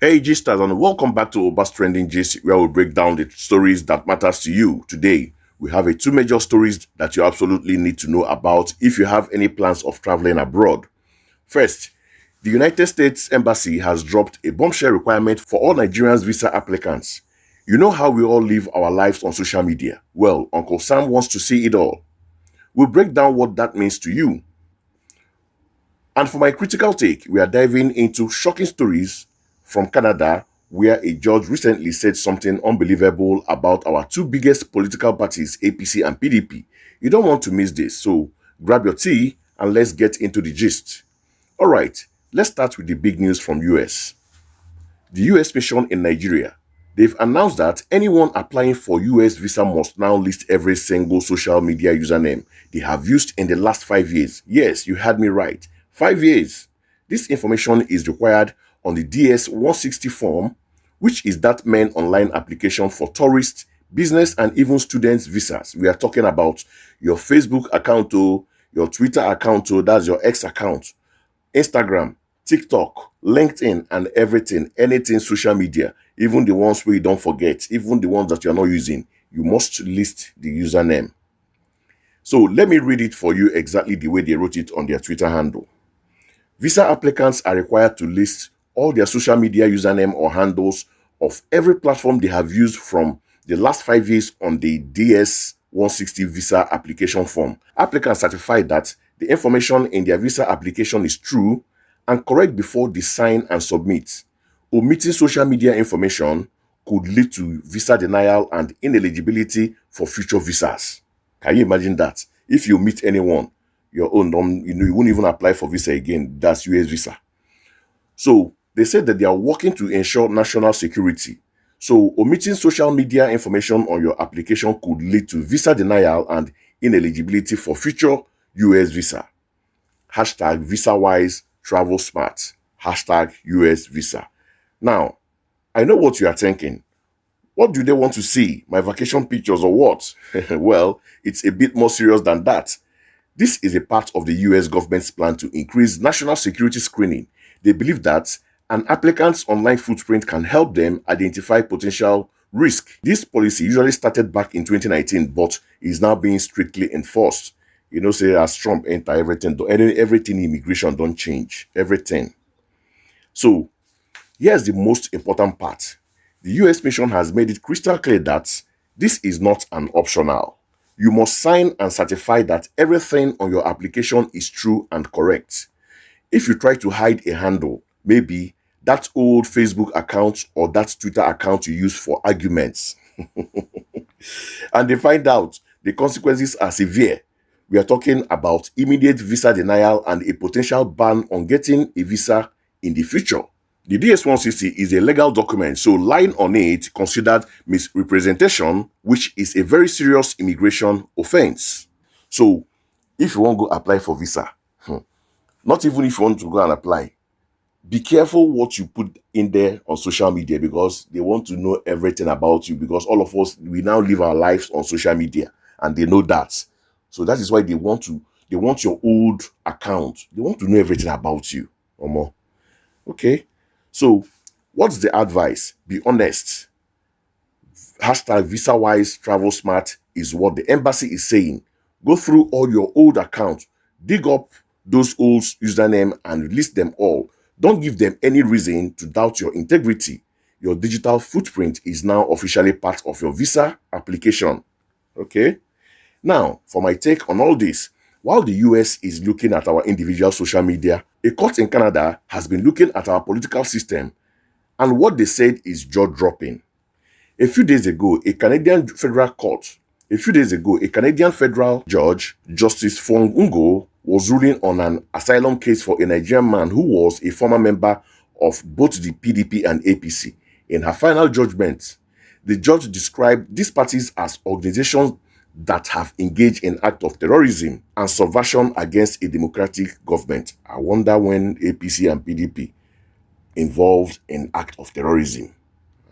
Hey Gstars, and welcome back to Obas Trending Gist, where we break down the stories that matters to you. Today, we have two major stories that you absolutely need to know about if you have any plans of traveling abroad. First, the United States Embassy has dropped a bombshell requirement for all Nigerians visa applicants. You know how we all live our lives on social media. Well, Uncle Sam wants to see it all. We'll break down what that means to you. And for my critical take, we are diving into shocking stories from Canada, where a judge recently said something unbelievable about our two biggest political parties, APC and PDP. You don't want to miss this, so grab your tea and let's get into the gist. All right, let's start with the big news from US. The US mission in Nigeria. They've announced that anyone applying for US visa must now list every single social media username they have used in the last 5 years. Yes, you heard me right. 5 years. This information is required on the DS 160 form, which is that main online application for tourists, business, and even students' visas. We are talking about your Facebook account, your Twitter account, that's your X account, Instagram, TikTok, LinkedIn, and everything, anything social media, even the ones where you don't forget, even the ones that you're not using, you must list the username. So let me read it for you exactly the way they wrote it on their Twitter handle. Visa applicants are required to list all their social media username or handles of every platform they have used from the last 5 years on the DS 160 visa application form. Applicants certify that the information in their visa application is true and correct before they sign and submit. Omitting social media information could lead to visa denial and ineligibility for future visas. Can you imagine that? If you meet anyone, your own, you won't even apply for visa again. That's US visa. So they said that they are working to ensure national security. So omitting social media information on your application could lead to visa denial and ineligibility for future US visa. Hashtag VisaWise Travel Smart. Hashtag US visa. Now, I know what you are thinking. What do they want to see? My vacation pictures or what? Well, it's a bit more serious than that. This is a part of the US government's plan to increase national security screening. They believe that an applicant's online footprint can help them identify potential risk. This policy usually started back in 2019, but is now being strictly enforced. You know, say as Trump enter everything immigration don't change. Everything. So here's the most important part. The US mission has made it crystal clear that this is not an optional. You must sign and certify that everything on your application is true and correct. If you try to hide a handle, maybe that old Facebook account or that Twitter account you use for arguments, and they find out, the consequences are severe. We are talking about immediate visa denial and a potential ban on getting a visa in the future. The DS-160 is a legal document, so lying on it considered misrepresentation, which is a very serious immigration offense. So, if you want to go apply for visa, not even if you want to go and apply, be careful what you put in there on social media because they want to know everything about you because all of us, we now live our lives on social media and they know that. So that is why they want your old account. They want to know everything about you or more. Okay. So, what's the advice? Be honest. Hashtag VisaWise Travel Smart is what the embassy is saying. Go through all your old accounts, dig up those old username and list them all. Don't give them any reason to doubt your integrity. Your digital footprint is now officially part of your visa application. Okay? Now, for my take on all this, while the US is looking at our individual social media, a court in Canada has been looking at our political system, and what they said is jaw-dropping. A few days ago, a Canadian federal judge, Justice Fong Ungo, was ruling on an asylum case for a Nigerian man who was a former member of both the PDP and APC. In her final judgment, the judge described these parties as organizations that have engaged in acts of terrorism and subversion against a democratic government. I wonder when APC and PDP involved in act of terrorism.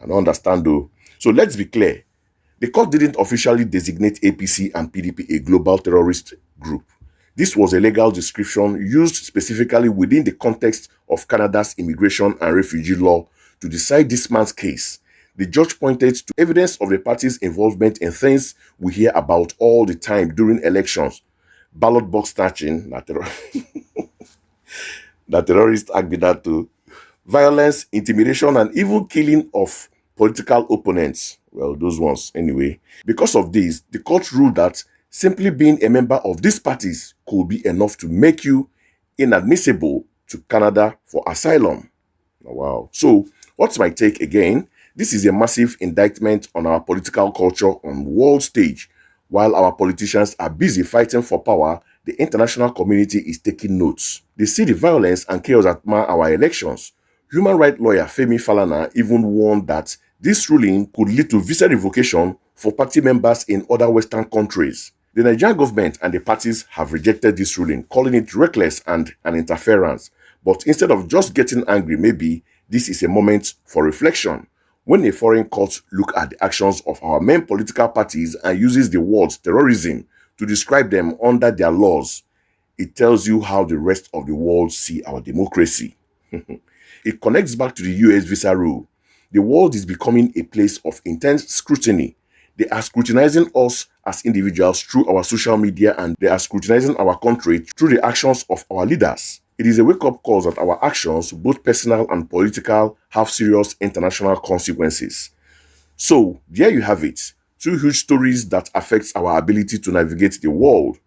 I don't understand though. So let's be clear. The court didn't officially designate APC and PDP a global terrorist group. This was a legal description used specifically within the context of Canada's immigration and refugee law to decide this man's case. The judge pointed to evidence of the party's involvement in things we hear about all the time during elections: ballot box snatching, that terrorist act be that too, violence, intimidation, and even killing of political opponents. Well, those ones anyway. Because of this, the court ruled that simply being a member of these parties could be enough to make you inadmissible to Canada for asylum. Wow. So, what's my take again? This is a massive indictment on our political culture on world stage. While our politicians are busy fighting for power, the international community is taking notes. They see the violence and chaos that mar our elections. Human rights lawyer Femi Falana even warned that this ruling could lead to visa revocation for party members in other Western countries. The Nigerian government and the parties have rejected this ruling, calling it reckless and an interference. But instead of just getting angry, maybe this is a moment for reflection. When a foreign court looks at the actions of our main political parties and uses the word terrorism to describe them under their laws, it tells you how the rest of the world see our democracy. It connects back to the US visa rule. The world is becoming a place of intense scrutiny. They are scrutinizing us as individuals through our social media, and they are scrutinizing our country through the actions of our leaders. It is a wake-up call that our actions, both personal and political, have serious international consequences. So, there you have it. Two huge stories that affect our ability to navigate the world.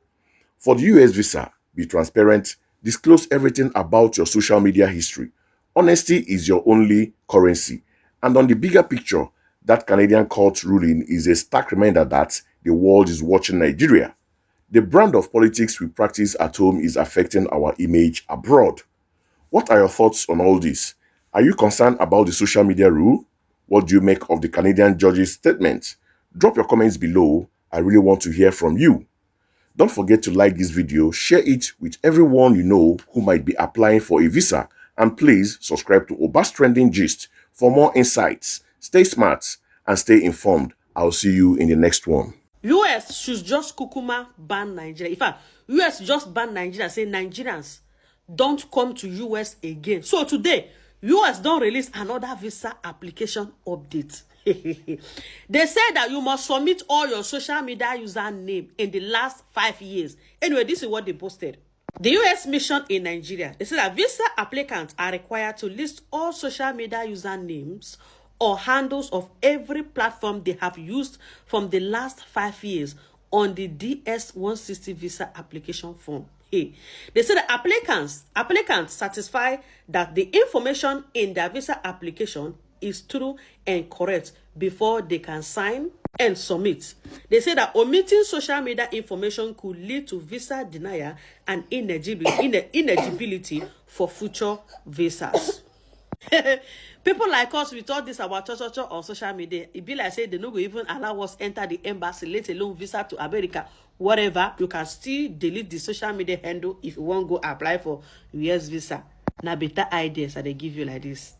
For the US visa, be transparent, disclose everything about your social media history. Honesty is your only currency. And on the bigger picture, that Canadian court ruling is a stark reminder that the world is watching Nigeria. The brand of politics we practice at home is affecting our image abroad. What are your thoughts on all this? Are you concerned about the social media rule? What do you make of the Canadian judge's statement? Drop your comments below. I really want to hear from you. Don't forget to like this video, share it with everyone you know who might be applying for a visa, and please subscribe to Obas Trending Gist for more insights. Stay smart and stay informed. I'll see you in the next one. US should just kukuma ban Nigeria. In fact, US just ban Nigeria, say Nigerians don't come to US again. So today, US don't release another visa application update. They said that you must submit all your social media username in the last 5 years. Anyway, this is what they posted. The US mission in Nigeria, they said that visa applicants are required to list all social media usernames or handles of every platform they have used from the last 5 years on the DS-160 visa application form. Hey, they said that applicants satisfy that the information in their visa application is true and correct before they can sign and submit. They say that omitting social media information could lead to visa denial and ineligibility for future visas. People like us, we thought this about on social media. It be like say they no go even allow us enter the embassy, let alone visa to America. Whatever, you can still delete the social media handle if you want to go apply for US visa. Now better ideas that they give you like this.